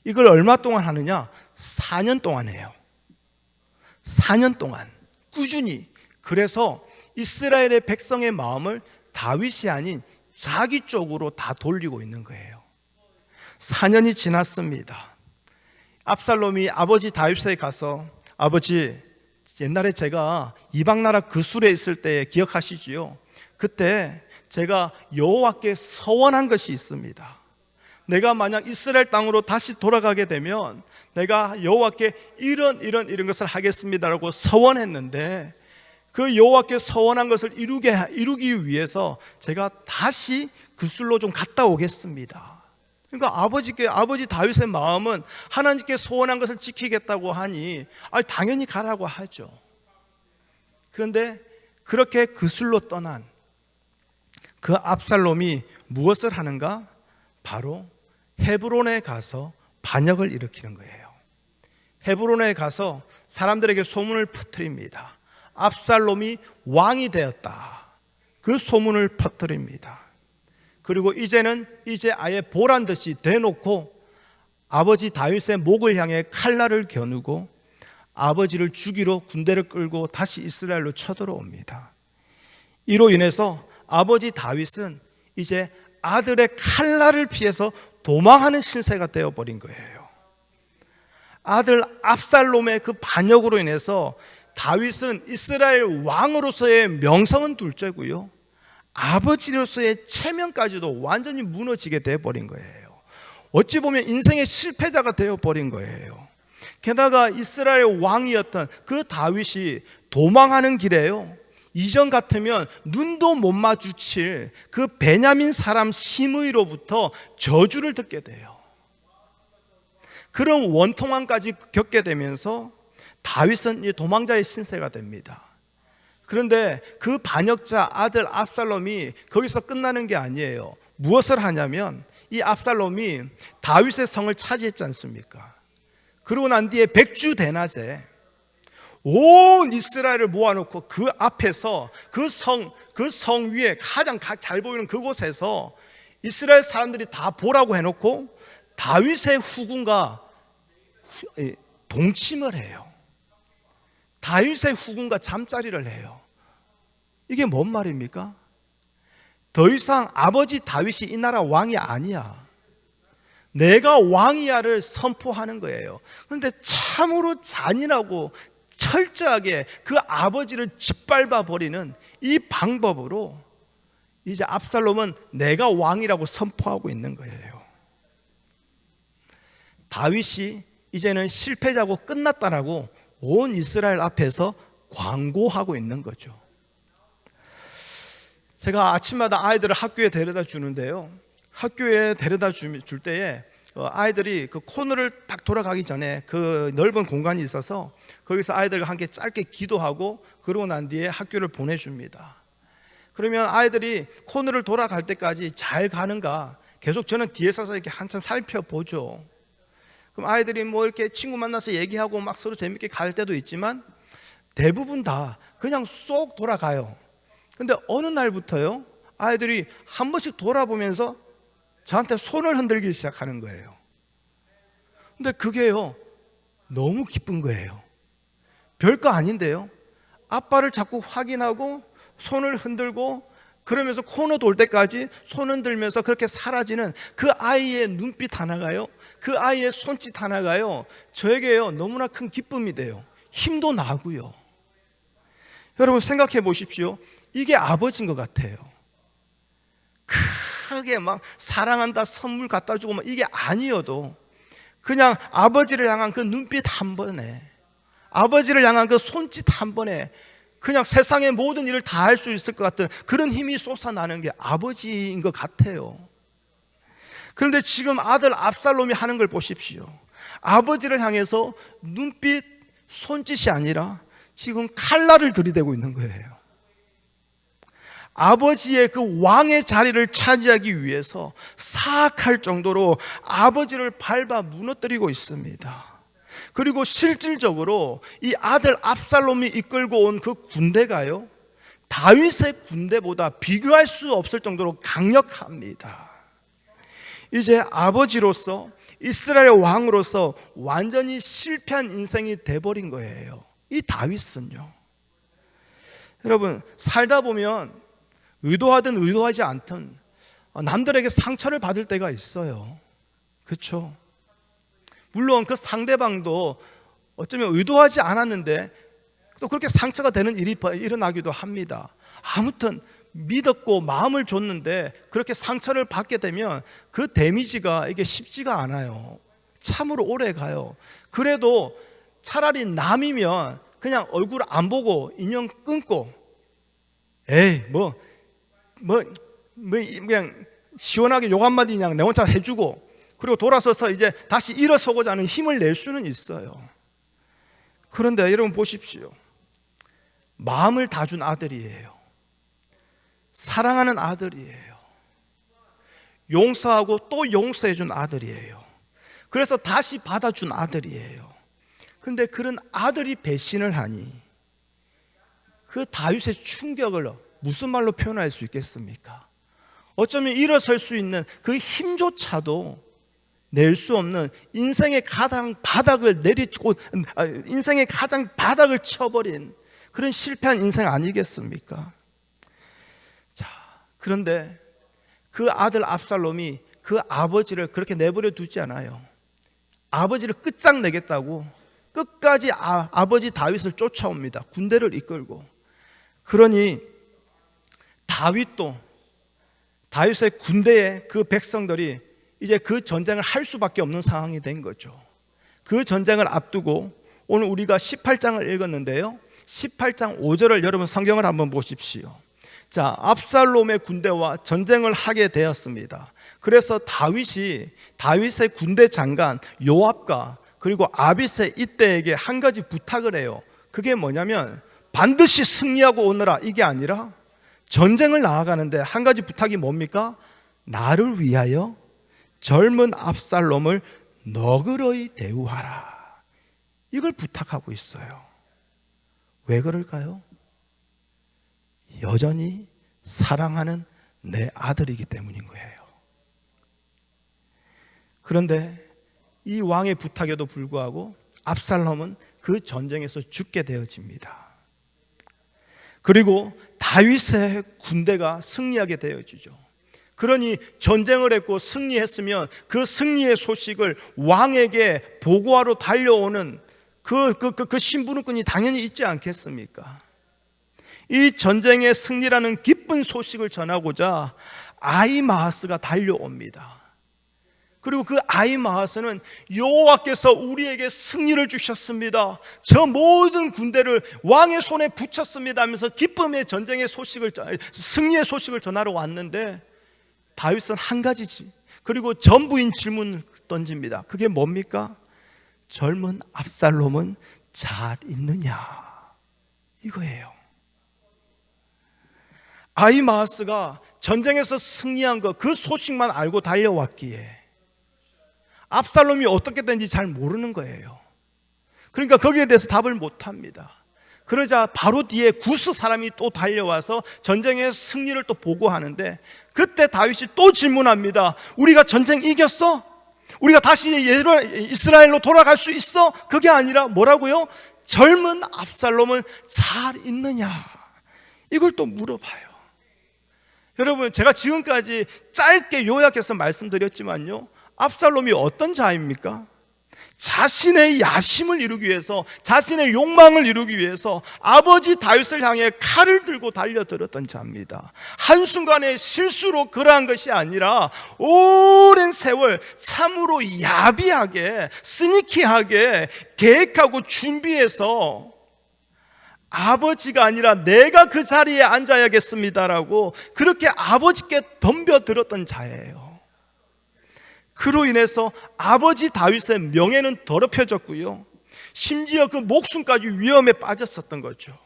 이걸 얼마 동안 하느냐? 4년 동안 해요. 4년 동안 꾸준히. 그래서 이스라엘의 백성의 마음을 다윗이 아닌 자기 쪽으로 다 돌리고 있는 거예요. 4년이 지났습니다. 압살롬이 아버지 다윗에게 가서, 아버지, 옛날에 제가 이방 나라 그 술에 있을 때 기억하시지요? 그때 제가 여호와께 서원한 것이 있습니다. 내가 만약 이스라엘 땅으로 다시 돌아가게 되면 내가 여호와께 이런 것을 하겠습니다라고 서원했는데, 그 여호와께 서원한 것을 이루기 위해서 제가 다시 그 술로 좀 갔다 오겠습니다. 그러니까 아버지 다윗의 마음은 하나님께 소원한 것을 지키겠다고 하니 당연히 가라고 하죠. 그런데 그렇게 그 술로 떠난 그 압살롬이 무엇을 하는가? 바로 헤브론에 가서 반역을 일으키는 거예요. 헤브론에 가서 사람들에게 소문을 퍼뜨립니다. 압살롬이 왕이 되었다, 그 소문을 퍼뜨립니다. 그리고 이제 아예 보란 듯이 대놓고 아버지 다윗의 목을 향해 칼날을 겨누고 아버지를 죽이러 군대를 끌고 다시 이스라엘로 쳐들어옵니다. 이로 인해서 아버지 다윗은 이제 아들의 칼날을 피해서 도망하는 신세가 되어버린 거예요. 아들 압살롬의 그 반역으로 인해서 다윗은 이스라엘 왕으로서의 명성은 둘째고요, 아버지로서의 체면까지도 완전히 무너지게 되어버린 거예요. 어찌 보면 인생의 실패자가 되어버린 거예요. 게다가 이스라엘 왕이었던 그 다윗이 도망하는 길에요, 이전 같으면 눈도 못 마주칠 그 베냐민 사람 시므이로부터 저주를 듣게 돼요. 그런 원통함까지 겪게 되면서 다윗은 도망자의 신세가 됩니다. 그런데 그 반역자 아들 압살롬이 거기서 끝나는 게 아니에요. 무엇을 하냐면 이 압살롬이 다윗의 성을 차지했지 않습니까? 그러고 난 뒤에 백주 대낮에 온 이스라엘을 모아놓고 그 앞에서 그 성 위에 가장 잘 보이는 그곳에서 이스라엘 사람들이 다 보라고 해놓고 다윗의 후군과 동침을 해요. 다윗의 후군과 잠자리를 해요. 이게 뭔 말입니까? 더 이상 아버지 다윗이 이 나라 왕이 아니야. 내가 왕이야를 선포하는 거예요. 그런데 참으로 잔인하고 철저하게 그 아버지를 짓밟아 버리는 이 방법으로 이제 압살롬은 내가 왕이라고 선포하고 있는 거예요. 다윗이 이제는 실패자고 끝났다라고 온 이스라엘 앞에서 광고하고 있는 거죠. 제가 아침마다 아이들을 학교에 데려다 주는데요, 학교에 데려다 줄 때에 아이들이 그 코너를 딱 돌아가기 전에 그 넓은 공간이 있어서 거기서 아이들과 함께 짧게 기도하고 그러고 난 뒤에 학교를 보내줍니다. 그러면 아이들이 코너를 돌아갈 때까지 잘 가는가 계속 저는 뒤에 서서 이렇게 한참 살펴보죠. 그럼 아이들이 뭐 이렇게 친구 만나서 얘기하고 막 서로 재밌게 갈 때도 있지만 대부분 다 그냥 쏙 돌아가요. 근데 어느 날부터요, 아이들이 한 번씩 돌아보면서 저한테 손을 흔들기 시작하는 거예요. 근데 그게요, 너무 기쁜 거예요. 별거 아닌데요, 아빠를 자꾸 확인하고 손을 흔들고 그러면서 코너 돌 때까지 손 흔들면서 그렇게 사라지는 그 아이의 눈빛 하나가요, 그 아이의 손짓 하나가요, 저에게요 너무나 큰 기쁨이 돼요. 힘도 나고요. 여러분 생각해 보십시오. 이게 아버지인 것 같아요. 크게 막 사랑한다, 선물 갖다 주고 막 이게 아니어도 그냥 아버지를 향한 그 눈빛 한 번에, 아버지를 향한 그 손짓 한 번에 그냥 세상의 모든 일을 다 할 수 있을 것 같은 그런 힘이 솟아나는 게 아버지인 것 같아요. 그런데 지금 아들 압살롬이 하는 걸 보십시오. 아버지를 향해서 눈빛, 손짓이 아니라 지금 칼날을 들이대고 있는 거예요. 아버지의 그 왕의 자리를 차지하기 위해서 사악할 정도로 아버지를 밟아 무너뜨리고 있습니다. 그리고 실질적으로 이 아들 압살롬이 이끌고 온 그 군대가요, 다윗의 군대보다 비교할 수 없을 정도로 강력합니다. 이제 아버지로서, 이스라엘 왕으로서 완전히 실패한 인생이 돼버린 거예요. 이 다윗은요. 여러분 살다 보면 의도하든 의도하지 않든 남들에게 상처를 받을 때가 있어요. 그렇죠? 물론 그 상대방도 어쩌면 의도하지 않았는데 또 그렇게 상처가 되는 일이 일어나기도 합니다. 아무튼 믿었고 마음을 줬는데 그렇게 상처를 받게 되면 그 데미지가 이게 쉽지가 않아요. 참으로 오래 가요. 그래도 차라리 남이면 그냥 얼굴 안 보고 인연 끊고 에이 그냥 시원하게 욕 한마디 그냥 내 혼자 해주고 그리고 돌아서서 이제 다시 일어서고자 하는 힘을 낼 수는 있어요. 그런데 여러분 보십시오. 마음을 다 준 아들이에요. 사랑하는 아들이에요. 용서하고 또 용서해 준 아들이에요. 그래서 다시 받아준 아들이에요. 그런데 그런 아들이 배신을 하니 그 다윗의 충격을 무슨 말로 표현할 수 있겠습니까? 어쩌면 일어설 수 있는 그 힘조차도 낼 수 없는 인생의 가장 바닥을 내리치고 인생의 가장 바닥을 쳐버린 그런 실패한 인생 아니겠습니까? 자, 그런데 그 아들 압살롬이 그 아버지를 그렇게 내버려 두지 않아요. 아버지를 끝장내겠다고 끝까지 아버지 다윗을 쫓아옵니다. 군대를 이끌고. 그러니 다윗도 다윗의 군대의 그 백성들이 이제 그 전쟁을 할 수밖에 없는 상황이 된 거죠. 그 전쟁을 앞두고 오늘 우리가 18장을 읽었는데요, 18장 5절을 여러분 성경을 한번 보십시오. 자, 압살롬의 군대와 전쟁을 하게 되었습니다. 그래서 다윗의 군대 장관 요압과 그리고 아비새 이때에게 한 가지 부탁을 해요. 그게 뭐냐면 반드시 승리하고 오너라, 이게 아니라 전쟁을 나아가는데 한 가지 부탁이 뭡니까? 나를 위하여 젊은 압살롬을 너그러이 대우하라. 이걸 부탁하고 있어요. 왜 그럴까요? 여전히 사랑하는 내 아들이기 때문인 거예요. 그런데 이 왕의 부탁에도 불구하고 압살롬은 그 전쟁에서 죽게 되어집니다. 그리고 다윗의 군대가 승리하게 되어지죠. 그러니 전쟁을 했고 승리했으면 그 승리의 소식을 왕에게 보고하러 달려오는 그 신부름꾼이 당연히 있지 않겠습니까? 이 전쟁의 승리라는 기쁜 소식을 전하고자 아히마아스가 달려옵니다. 그리고 그 아히마아스는 여호와께서 우리에게 승리를 주셨습니다. 저 모든 군대를 왕의 손에 붙였습니다 하면서 기쁨의 전쟁의 소식을, 승리의 소식을 전하러 왔는데 다윗은 한 가지지, 그리고 전부인 질문을 던집니다. 그게 뭡니까? 젊은 압살롬은 잘 있느냐, 이거예요. 아히마아스가 전쟁에서 승리한 거, 그 소식만 알고 달려왔기에 압살롬이 어떻게 된지 잘 모르는 거예요. 그러니까 거기에 대해서 답을 못합니다. 그러자 바로 뒤에 구스 사람이 또 달려와서 전쟁의 승리를 또 보고하는데, 그때 다윗이 또 질문합니다. 우리가 전쟁 이겼어? 우리가 다시 이스라엘로 돌아갈 수 있어? 그게 아니라 뭐라고요? 젊은 압살롬은 잘 있느냐, 이걸 또 물어봐요. 여러분, 제가 지금까지 짧게 요약해서 말씀드렸지만요, 압살롬이 어떤 자입니까? 자신의 야심을 이루기 위해서, 자신의 욕망을 이루기 위해서 아버지 다윗을 향해 칼을 들고 달려들었던 자입니다. 한순간의 실수로 그러한 것이 아니라 오랜 세월 참으로 야비하게, 스니키하게 계획하고 준비해서 아버지가 아니라 내가 그 자리에 앉아야겠습니다라고 그렇게 아버지께 덤벼들었던 자예요. 그로 인해서 아버지 다윗의 명예는 더럽혀졌고요, 심지어 그 목숨까지 위험에 빠졌었던 거죠.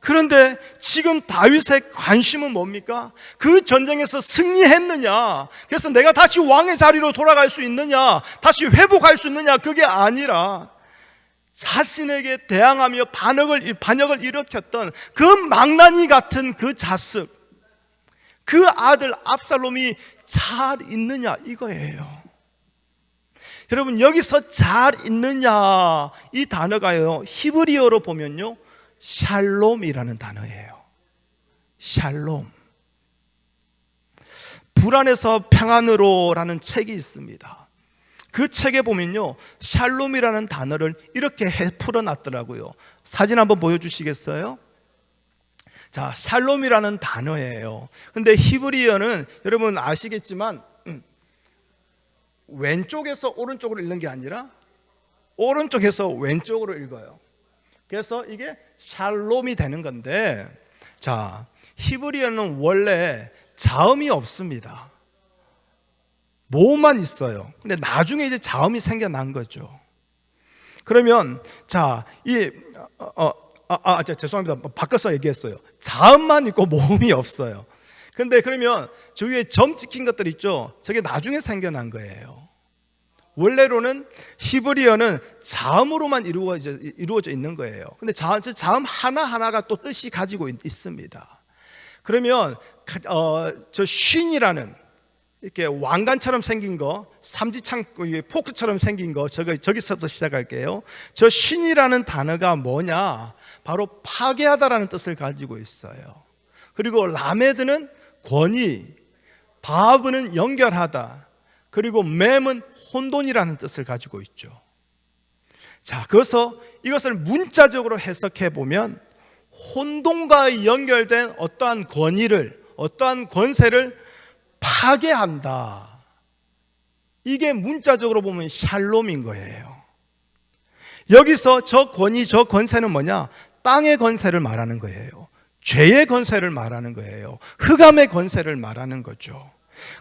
그런데 지금 다윗의 관심은 뭡니까? 그 전쟁에서 승리했느냐, 그래서 내가 다시 왕의 자리로 돌아갈 수 있느냐, 다시 회복할 수 있느냐, 그게 아니라 자신에게 대항하며 반역을 일으켰던 그 망나니 같은 그 자식, 그 아들 압살롬이 잘 있느냐, 이거예요. 여러분, 여기서 잘 있느냐, 이 단어가요, 히브리어로 보면요, 샬롬이라는 단어예요. 샬롬. 불안에서 평안으로라는 책이 있습니다. 그 책에 보면요, 샬롬이라는 단어를 이렇게 풀어놨더라고요. 사진 한번 보여주시겠어요? 자, 샬롬이라는 단어예요. 근데 히브리어는 여러분 아시겠지만 왼쪽에서 오른쪽으로 읽는 게 아니라 오른쪽에서 왼쪽으로 읽어요. 그래서 이게 샬롬이 되는 건데, 자, 히브리어는 원래 자음이 없습니다. 모음만 있어요. 근데 나중에 이제 자음이 생겨난 거죠. 그러면 자, 죄송합니다. 바꿔서 얘기했어요. 자음만 있고 모음이 없어요. 근데 그러면 저 위에 점 찍힌 것들 있죠? 저게 나중에 생겨난 거예요. 원래로는 히브리어는 자음으로만 이루어져 있는 거예요. 근데 자음 하나하나가 또 뜻이 가지고 있습니다. 그러면 저 쉰이라는 이렇게 왕관처럼 생긴 거, 삼지창 포크처럼 생긴 거, 저기서부터 시작할게요. 저 쉰이라는 단어가 뭐냐? 바로 파괴하다라는 뜻을 가지고 있어요. 그리고 라메드는 권위, 바브는 연결하다, 그리고 맴은 혼돈이라는 뜻을 가지고 있죠. 자, 그래서 이것을 문자적으로 해석해 보면 혼돈과 연결된 어떠한 권위를, 어떠한 권세를 파괴한다. 이게 문자적으로 보면 샬롬인 거예요. 여기서 저 권위, 저 권세는 뭐냐? 땅의 권세를 말하는 거예요. 죄의 권세를 말하는 거예요. 흑암의 권세를 말하는 거죠.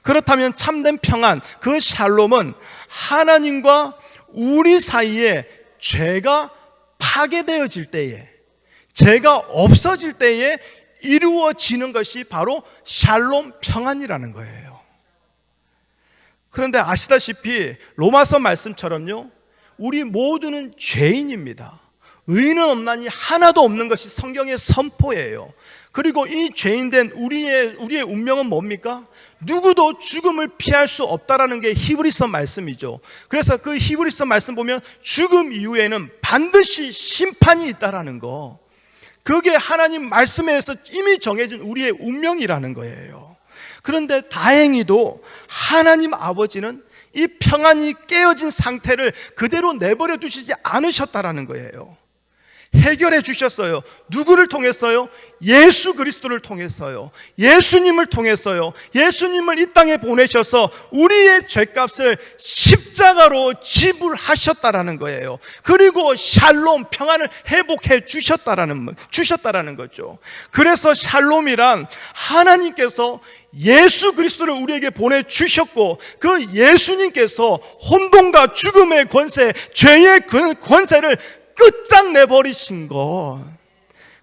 그렇다면 참된 평안, 그 샬롬은 하나님과 우리 사이에 죄가 파괴되어질 때에, 죄가 없어질 때에 이루어지는 것이 바로 샬롬 평안이라는 거예요. 그런데 아시다시피 로마서 말씀처럼요, 우리 모두는 죄인입니다. 의인은 없나니 하나도 없는 것이 성경의 선포예요. 그리고 이 죄인된 우리의 운명은 뭡니까? 누구도 죽음을 피할 수 없다라는 게 히브리서 말씀이죠. 그래서 그 히브리서 말씀 보면 죽음 이후에는 반드시 심판이 있다라는 거, 그게 하나님 말씀에서 이미 정해진 우리의 운명이라는 거예요. 그런데 다행히도 하나님 아버지는 이 평안이 깨어진 상태를 그대로 내버려 두시지 않으셨다라는 거예요. 해결해 주셨어요. 누구를 통했어요? 예수 그리스도를 통했어요. 예수님을 통했어요. 예수님을 이 땅에 보내셔서 우리의 죄값을 십자가로 지불하셨다라는 거예요. 그리고 샬롬, 평안을 회복해 주셨다라는 거죠. 그래서 샬롬이란 하나님께서 예수 그리스도를 우리에게 보내주셨고, 그 예수님께서 혼돈과 죽음의 권세, 죄의 권세를 끝장내버리신 것.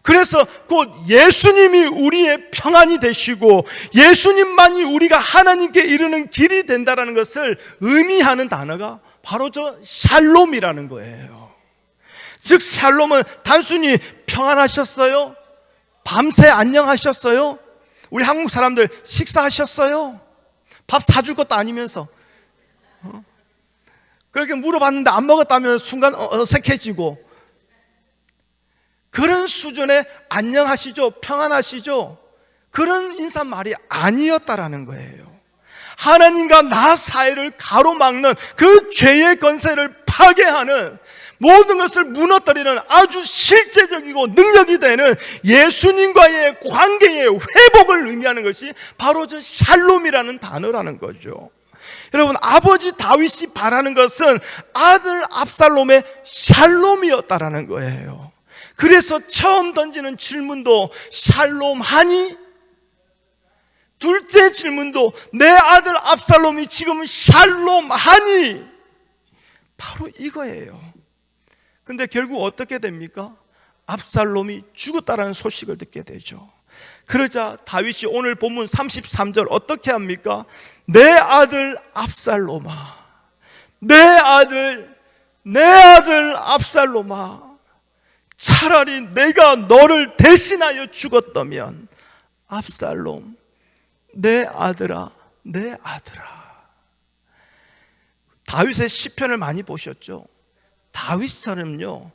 그래서 곧 예수님이 우리의 평안이 되시고 예수님만이 우리가 하나님께 이르는 길이 된다는 것을 의미하는 단어가 바로 저 샬롬이라는 거예요. 즉 샬롬은 단순히 평안하셨어요? 밤새 안녕하셨어요? 우리 한국 사람들 식사하셨어요? 밥 사줄 것도 아니면서 그렇게 물어봤는데 안 먹었다면 순간 어색해지고, 그런 수준의 안녕하시죠? 평안하시죠? 그런 인사말이 아니었다라는 거예요. 하나님과 나 사이를 가로막는 그 죄의 권세를 파괴하는, 모든 것을 무너뜨리는 아주 실제적이고 능력이 되는 예수님과의 관계의 회복을 의미하는 것이 바로 저 샬롬이라는 단어라는 거죠. 여러분, 아버지 다윗이 바라는 것은 아들 압살롬의 샬롬이었다라는 거예요. 그래서 처음 던지는 질문도 샬롬하니? 둘째 질문도 내 아들 압살롬이 지금 샬롬하니? 바로 이거예요. 근데 결국 어떻게 됩니까? 압살롬이 죽었다라는 소식을 듣게 되죠. 그러자 다윗이 오늘 본문 33절 어떻게 합니까? 내 아들 압살롬아, 내 아들 압살롬아, 차라리 내가 너를 대신하여 죽었다면, 압살롬, 내 아들아, 내 아들아. 다윗의 시편을 많이 보셨죠? 다윗처럼요,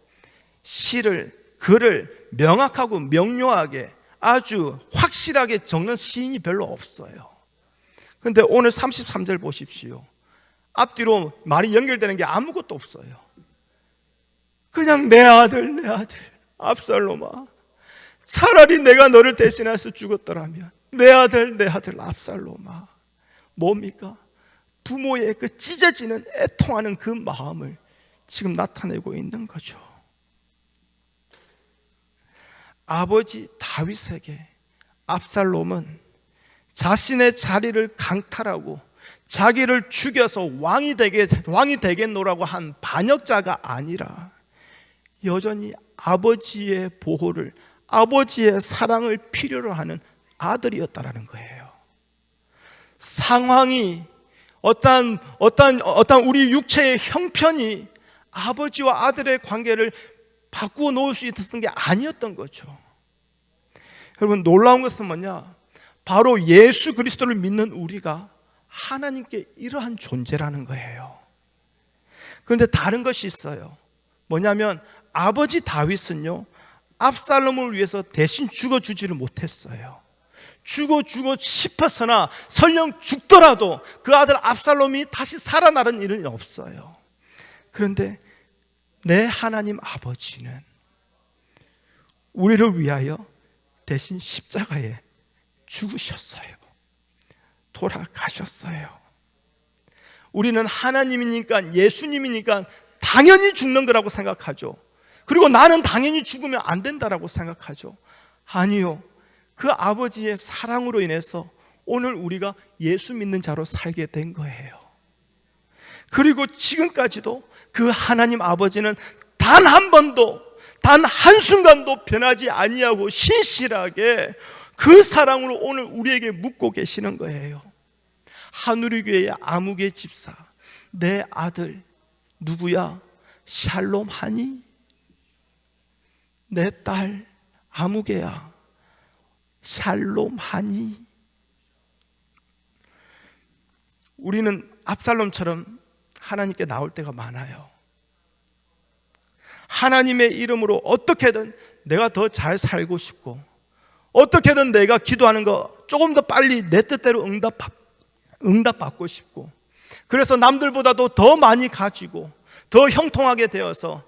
글을 명확하고 명료하게 아주 확실하게 적는 시인이 별로 없어요. 그런데 오늘 33절 보십시오. 앞뒤로 말이 연결되는 게 아무것도 없어요. 그냥 내 아들 압살롬아, 차라리 내가 너를 대신해서 죽었더라면, 내 아들 압살롬아. 뭡니까? 부모의 그 찢어지는 애통하는 그 마음을 지금 나타내고 있는 거죠. 아버지 다윗에게 압살롬은 자신의 자리를 강탈하고 자기를 죽여서 왕이 되겠노라고 한 반역자가 아니라 여전히 아버지의 보호를, 아버지의 사랑을 필요로 하는 아들이었다라는 거예요. 상황이 어떤 우리 육체의 형편이 아버지와 아들의 관계를 바꾸어 놓을 수 있었던 게 아니었던 거죠. 여러분, 놀라운 것은 뭐냐? 바로 예수 그리스도를 믿는 우리가 하나님께 이러한 존재라는 거예요. 그런데 다른 것이 있어요. 뭐냐면 아버지 다윗은요, 압살롬을 위해서 대신 죽어주지를 못했어요. 죽고 싶었으나 설령 죽더라도 그 아들 압살롬이 다시 살아나는 일은 없어요. 그런데 내 하나님 아버지는 우리를 위하여 대신 십자가에 죽으셨어요. 돌아가셨어요. 우리는 하나님이니까, 예수님이니까 당연히 죽는 거라고 생각하죠. 그리고 나는 당연히 죽으면 안 된다라고 생각하죠. 아니요, 그 아버지의 사랑으로 인해서 오늘 우리가 예수 믿는 자로 살게 된 거예요. 그리고 지금까지도 그 하나님 아버지는 단 한 번도, 단 한순간도 변하지 아니하고 신실하게 그 사랑으로 오늘 우리에게 묻고 계시는 거예요. 하누리교회의 아무개 집사, 내 아들 누구야? 샬롬하니? 내 딸 아무개야, 샬롬하니? 우리는 압살롬처럼 하나님께 나올 때가 많아요. 하나님의 이름으로 어떻게든 내가 더 잘 살고 싶고, 어떻게든 내가 기도하는 거 조금 더 빨리 내 뜻대로 응답받고 싶고, 그래서 남들보다도 더 많이 가지고 더 형통하게 되어서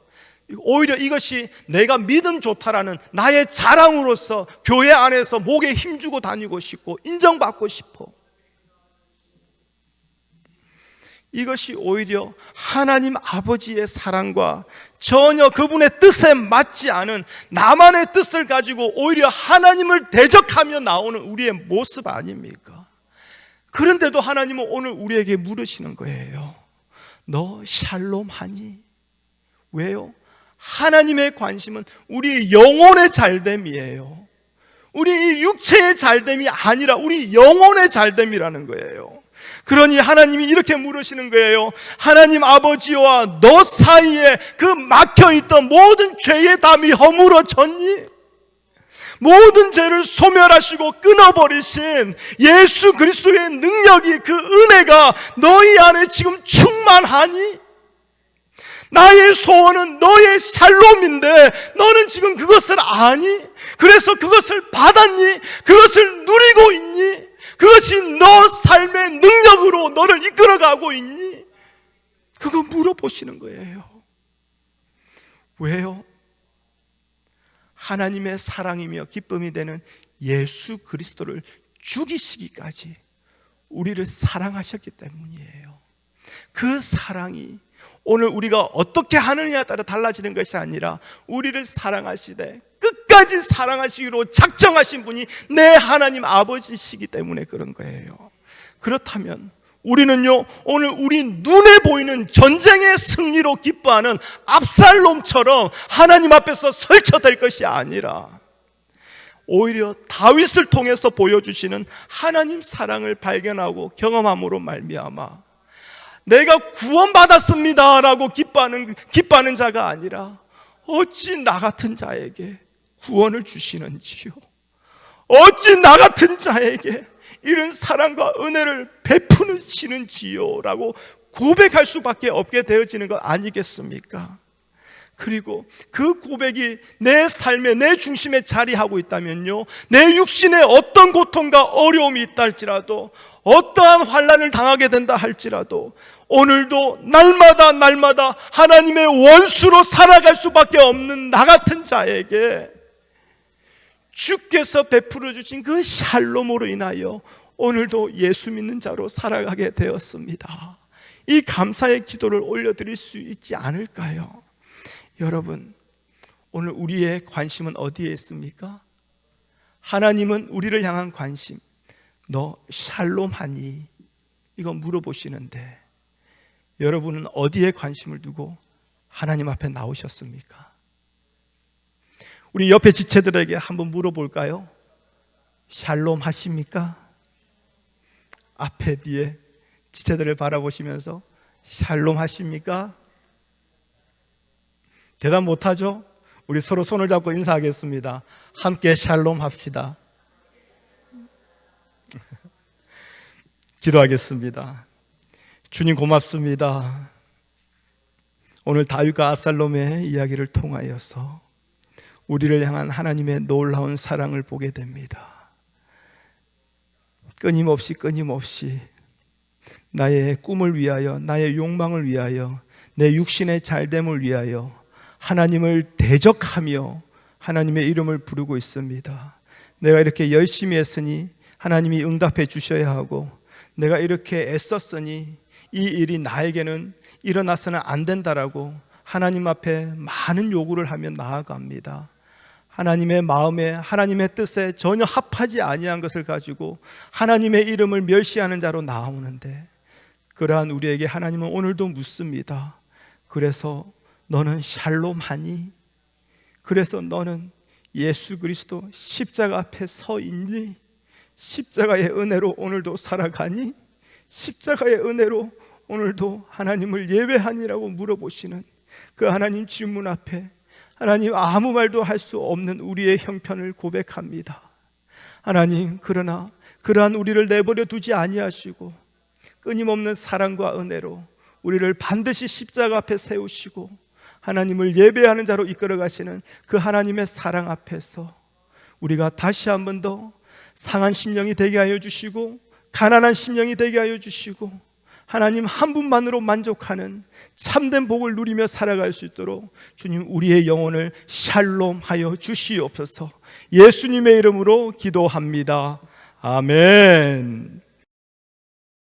오히려 이것이 내가 믿음 좋다라는 나의 자랑으로서 교회 안에서 목에 힘주고 다니고 싶고 인정받고 싶어. 이것이 오히려 하나님 아버지의 사랑과 전혀 그분의 뜻에 맞지 않은 나만의 뜻을 가지고 오히려 하나님을 대적하며 나오는 우리의 모습 아닙니까? 그런데도 하나님은 오늘 우리에게 물으시는 거예요. 너 샬롬하니? 왜요? 하나님의 관심은 우리 영혼의 잘됨이에요. 우리 육체의 잘됨이 아니라 우리 영혼의 잘됨이라는 거예요. 그러니 하나님이 이렇게 물으시는 거예요. 하나님 아버지와 너 사이에 그 막혀있던 모든 죄의 담이 허물어졌니? 모든 죄를 소멸하시고 끊어버리신 예수 그리스도의 능력이, 그 은혜가 너희 안에 지금 충만하니? 나의 소원은 너의 샬롬인데 너는 지금 그것을 아니? 그래서 그것을 받았니? 그것을 누리고 있니? 그것이 너 삶의 능력으로 너를 이끌어가고 있니? 그거 물어보시는 거예요. 왜요? 하나님의 사랑이며 기쁨이 되는 예수 그리스도를 죽이시기까지 우리를 사랑하셨기 때문이에요. 그 사랑이 오늘 우리가 어떻게 하느냐에 따라 달라지는 것이 아니라 우리를 사랑하시되 끝까지 사랑하시기로 작정하신 분이 내 하나님 아버지시기 때문에 그런 거예요. 그렇다면 우리는요, 오늘 우리 눈에 보이는 전쟁의 승리로 기뻐하는 압살롬처럼 하나님 앞에서 설쳐될 것이 아니라 오히려 다윗을 통해서 보여주시는 하나님 사랑을 발견하고 경험함으로 말미암아 내가 구원받았습니다 라고 기뻐하는 자가 아니라 어찌 나 같은 자에게 구원을 주시는지요, 어찌 나 같은 자에게 이런 사랑과 은혜를 베푸시는지요 라고 고백할 수밖에 없게 되어지는 것 아니겠습니까? 그리고 그 고백이 내 삶에, 내 중심에 자리하고 있다면요, 내 육신에 어떤 고통과 어려움이 있다 할지라도, 어떠한 환난을 당하게 된다 할지라도 오늘도 날마다 하나님의 원수로 살아갈 수밖에 없는 나 같은 자에게 주께서 베풀어 주신 그 샬롬으로 인하여 오늘도 예수 믿는 자로 살아가게 되었습니다. 이 감사의 기도를 올려드릴 수 있지 않을까요? 여러분, 오늘 우리의 관심은 어디에 있습니까? 하나님은 우리를 향한 관심, 너 샬롬하니? 이거 물어보시는데 여러분은 어디에 관심을 두고 하나님 앞에 나오셨습니까? 우리 옆에 지체들에게 한번 물어볼까요? 샬롬 하십니까? 앞에 뒤에 지체들을 바라보시면서 샬롬 하십니까? 대답 못하죠? 우리 서로 손을 잡고 인사하겠습니다. 함께 샬롬 합시다. 기도하겠습니다. 주님 고맙습니다. 오늘 다윗과 압살롬의 이야기를 통하여서 우리를 향한 하나님의 놀라운 사랑을 보게 됩니다. 끊임없이 나의 꿈을 위하여, 나의 욕망을 위하여, 내 육신의 잘됨을 위하여 하나님을 대적하며 하나님의 이름을 부르고 있습니다. 내가 이렇게 열심히 했으니 하나님이 응답해 주셔야 하고, 내가 이렇게 애썼으니 이 일이 나에게는 일어나서는 안 된다라고 하나님 앞에 많은 요구를 하며 나아갑니다. 하나님의 마음에, 하나님의 뜻에 전혀 합하지 아니한 것을 가지고 하나님의 이름을 멸시하는 자로 나오는데, 그러한 우리에게 하나님은 오늘도 묻습니다. 그래서 너는 샬롬하니? 그래서 너는 예수 그리스도 십자가 앞에 서 있니? 십자가의 은혜로 오늘도 살아가니? 십자가의 은혜로 오늘도 하나님을 예배하니라고 물어보시는 그 하나님 질문 앞에 하나님 아무 말도 할 수 없는 우리의 형편을 고백합니다. 하나님, 그러나 그러한 우리를 내버려 두지 아니하시고 끊임없는 사랑과 은혜로 우리를 반드시 십자가 앞에 세우시고 하나님을 예배하는 자로 이끌어 가시는 그 하나님의 사랑 앞에서 우리가 다시 한 번 더 상한 심령이 되게 하여 주시고 가난한 심령이 되게 하여 주시고 하나님 한 분만으로 만족하는 참된 복을 누리며 살아갈 수 있도록 주님 우리의 영혼을 샬롬하여 주시옵소서. 예수님의 이름으로 기도합니다. 아멘.